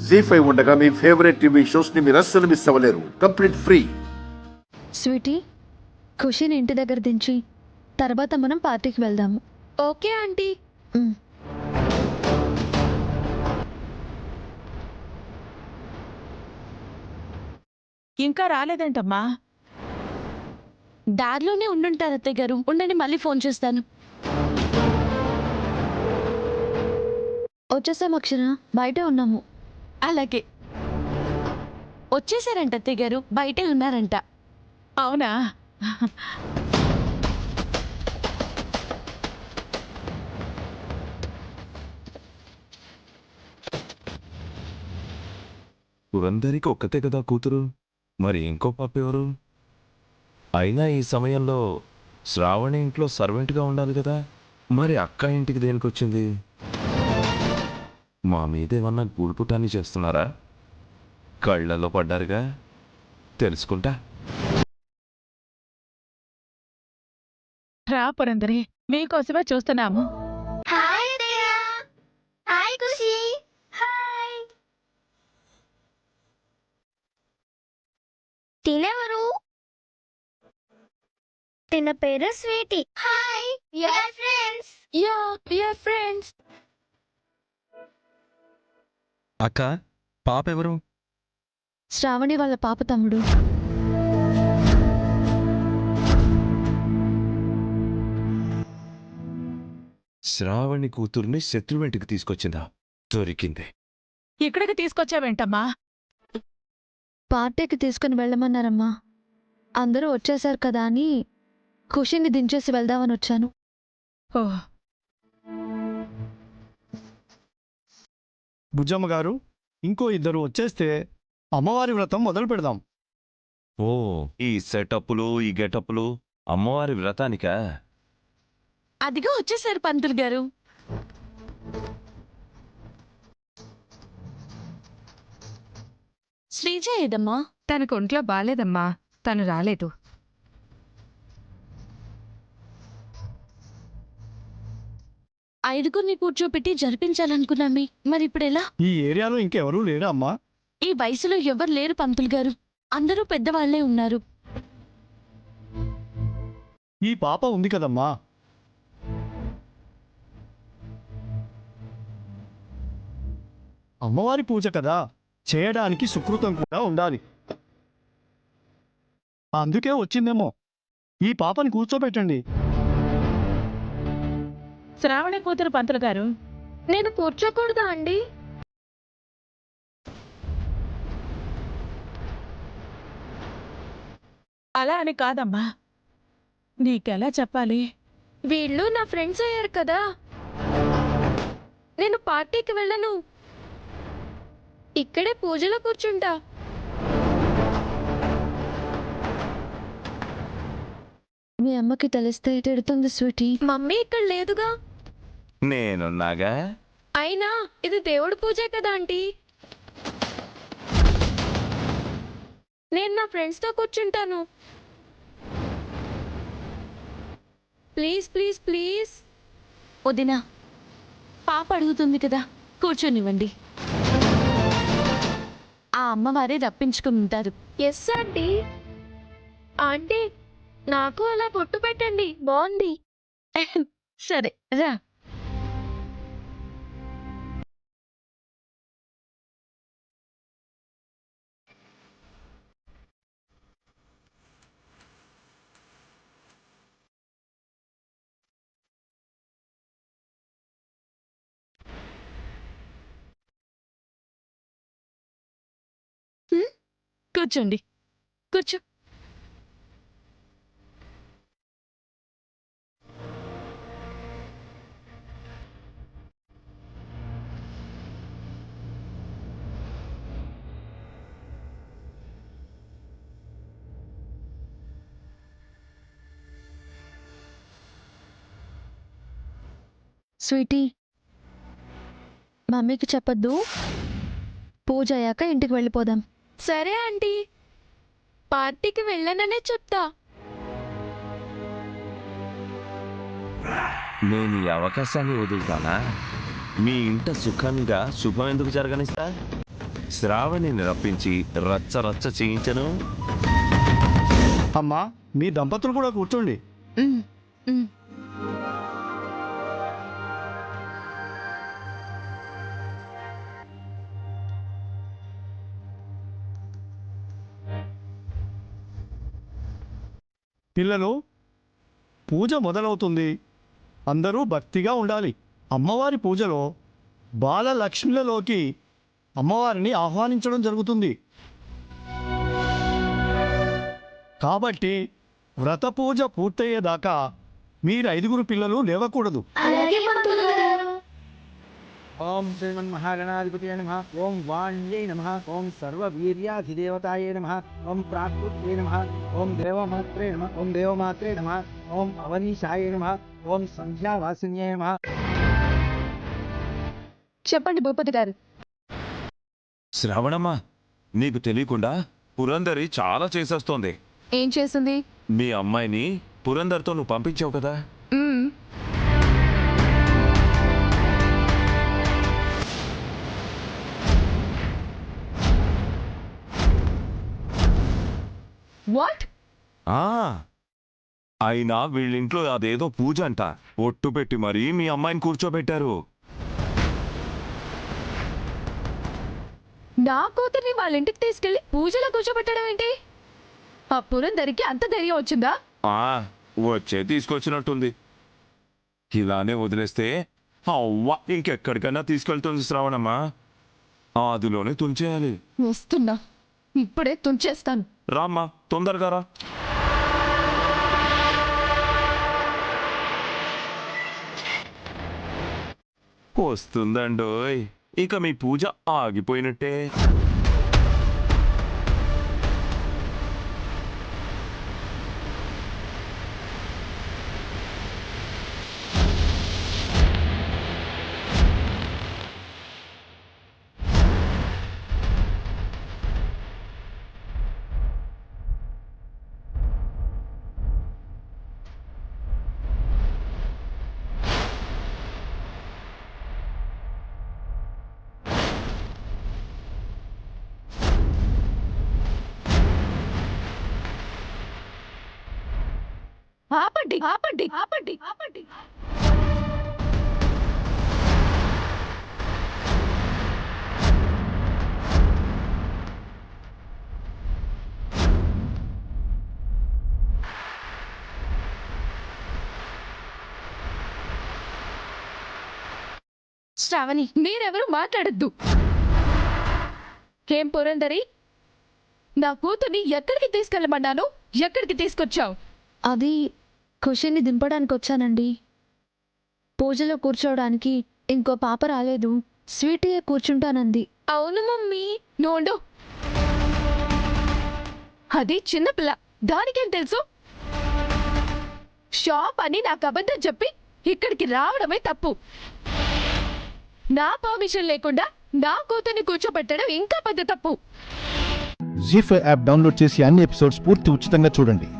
జీ5 ఉండగా మీ favourite TV shows ని మీరు అస్సలు మిస్ అవ్వలేరు. Complete free. స్వీటీ, ఖుషిని ఇంటి దగ్గర దించి తర్వాత మనం పార్టీకి వెళ్దాము. Okay aunty. ఇంకా రాలేదంటమ్మా. దారిలోనే ఉండుంటారు అత్తయ్య గారు. ఉండండి, మళ్ళీ ఫోన్ చేస్తాను. వచ్చేసాం అక్షర, బయటే ఉన్నాము. అలాగే. వచ్చేసారంట అత్తయ్య గారు, బయటే ఉన్నారంట. అవునా? పురంధరికి ఒక్కతే కదా కూతురు, మరి ఇంకో పాప ఎవరు? అయినా ఈ సమయంలో శ్రావణి ఇంట్లో సర్వెంట్గా ఉండాలి కదా, మరి అక్క ఇంటికి దేనికొచ్చింది? మా మీదేమన్నా గూడుపుటాన్ని చేస్తున్నారా? కళ్ళల్లో పడ్డారుగా, తెలుసుకుంటా. రా పురందరి, మీకోసమే చూస్తున్నాము. హాయ్ అత్తయ్య. హాయ్ ఖుషి. హాయ్. తినెవరు? తిన పేరు Sweety. Hi. Your friends. Yeah, we are friends. అక్క, పాప ఎవరు? శ్రావణి వాళ్ళ పాప తమ్ముడు. శ్రావణి కూతుర్ని శత్రువింటికి తీసుకొచ్చిందా? దొరికింది. ఇక్కడికి తీసుకొచ్చావేంటమ్మా? పార్టీకి తీసుకుని వెళ్ళమన్నారమ్మా. అందరూ వచ్చేసారు కదా అని ఖుషిని దించేసి వెళ్దామని వచ్చాను. ఓ, బుజ్జమ్మ గారు, ఇంకో ఇద్దరు వచ్చేస్తే అమ్మవారి వ్రతం మొదలు పెడదాం. ఓ, ఈ సెటప్లు ఈ గెటప్లు అమ్మవారి వ్రతానికా? అదిగో వచ్చేసారు పంతులు గారు. శ్రీజ ఏదమ్మా? తనకు ఒంట్లో బాలేదమ్మా, తను రాలేదు. ఐదుగురిని కూర్చోపెట్టి జరిపించాలనుకున్నాను, మరి ఇప్పుడు ఎలా? ఈ ఏరియాలో ఇంకెవరూ లేరా అమ్మా? ఈ వయసులో ఎవరు లేరు పంతులు గారు, అందరూ పెద్దవాళ్లే ఉన్నారు. ఈ పాప ఉంది కదమ్మా. అమ్మవారి పూజ కదా, చేయడానికి సుకృతం కూడా ఉండాలి. అందుకే వచ్చిందేమో. ఈ పాపని కూర్చోబెట్టండి. శ్రావణి కూతురు పంతులు గారు. నేను కూర్చోకూడదా అండి? అలా అని కాదమ్మా, నీకెలా చెప్పాలి? వీళ్ళు నా ఫ్రెండ్స్ అయ్యారు కదా, నేను పార్టీకి వెళ్ళను, ఇక్కడే పూజలో కూర్చుంటా. మీ అమ్మకి తెలిస్తే తిడుతుంది స్వీటీ. మమ్మీ ఇక్కడ లేదుగా. నేనున్నాగా. అయినా ఇది దేవుడి పూజే కదా ఆంటీ. నేను నా ఫ్రెండ్స్తో కూర్చుంటాను. Please please please. వదినా, పాప అడుగుతుంది కదా, కూర్చొనివ్వండి. ఆ అమ్మవారే రప్పించుకుని ఉంటారు. Yes aunty. ఆంటీ, నాకు అలా పొట్టు పెట్టండి, బాగుంది. సరే రా. కూర్చోండి, కూర్చో. స్వీటీ, మమ్మీకి చెప్పొద్దు. పూజ అయ్యాక ఇంటికి వెళ్ళిపోదాం. సరే ఆంటీ, పార్టీకి వెళ్ళననే చెప్తా. నేను ఈ అవకాశాన్ని వదులుతానా? మీ ఇంట సుఖంగా శుభం ఎందుకు జరగనిస్తా? శ్రావణిని రప్పించి రచ్చ రచ్చ చేయించను. అమ్మా మీ దంపతులు కూడా కూర్చోండి. ఉమ్, ఉమ్. పిల్లలు, పూజ మొదలవుతుంది. అందరూ భక్తిగా ఉండాలి. అమ్మవారి పూజలో బాలలక్ష్మిలలోకి అమ్మవారిని ఆహ్వానించడం జరుగుతుంది. కాబట్టి వ్రత పూజ పూర్తయ్యేదాకా మీరు 5 పిల్లలు లేవకూడదు. అలాగే పంతులు గారు. ఓం శ్రీమన్మహాగణాధిపతయ నమః. ఓం వాణ్యై నమః. ఓం సర్వవీర్యాధిదేవతాయై నమః. ఓం ప్రాకృత్యై నమః. ఓం దేవమాత్రే నమః. ఓం దేవమాత్రే నమః. ఓం అవనీశాయ నమః. ఓం సంధ్యావాసిన్యై నమః. చెప్పండి భూపతి గారు. శ్రావణమ్మ, నీకు తెలియకుండా పురంధరి చాలా చేసేస్తోంది. ఏం చేసింది? మీ అమ్మాయిని పురంధర్తో నువ్వు పంపించావు కదా. మ్మ్. వాట్? ఆ అయినా వీళ్ళింట్లో అదేదో పూజ అంట. ఒట్టు పెట్టి మరీ మీ అమ్మాయిని కూర్చోబెట్టారు. నా కూతుర్ని వాళ్ళ ఇంటికి తీసుకెళ్లి పూజలో కూర్చోబెట్టడం ఏంటి? ఆ పురంధరికి అంత ధైర్యం వచ్చిందా? వచ్చే తీసుకొచ్చినట్టుంది. ఇలానే వదిలేస్తే అవ్వ ఇంకెక్కడికైనా తీసుకెళ్తుంది శ్రావణమ్మ. ఆదిలోనే తుంచేయాలి. వస్తున్నా, ఇప్పుడే తుంచేస్తాను. రామ్మా, తొందరగా రా. వస్తుందండోయ్. ఇక మీ పూజ ఆగిపోయినట్టే. ఆపండి, ఆపండి, ఆపండి, ఆపండి. శ్రావణి, మీరెవరు మాట్లాడద్దు. ఏం పురంధరి, నా కూతుర్ని ఎక్కడికి తీసుకెళ్ళమన్నాను? ఎక్కడికి తీసుకొచ్చావు? అది ఖుషిని దింపడానికి వచ్చానండి. పూజలో కూర్చోవడానికి ఇంకో పాప రాలేదు. స్వీటీయే కూర్చుంటానంది. అవును మమ్మీ. నోండు, అది చిన్నపిల్ల, దానికేం తెలుసు? షాప్ అని నాకు అబద్ధం చెప్పి ఇక్కడికి రావడమే తప్పు. నా పర్మిషన్ లేకుండా నా కూతుర్ని కూర్చోబెట్టడం ఇంకా పెద్ద తప్పు. జీ5 యాప్ డౌన్లోడ్ చేసి అన్ని ఎపిసోడ్స్ పూర్తి ఉచితంగా చూడండి.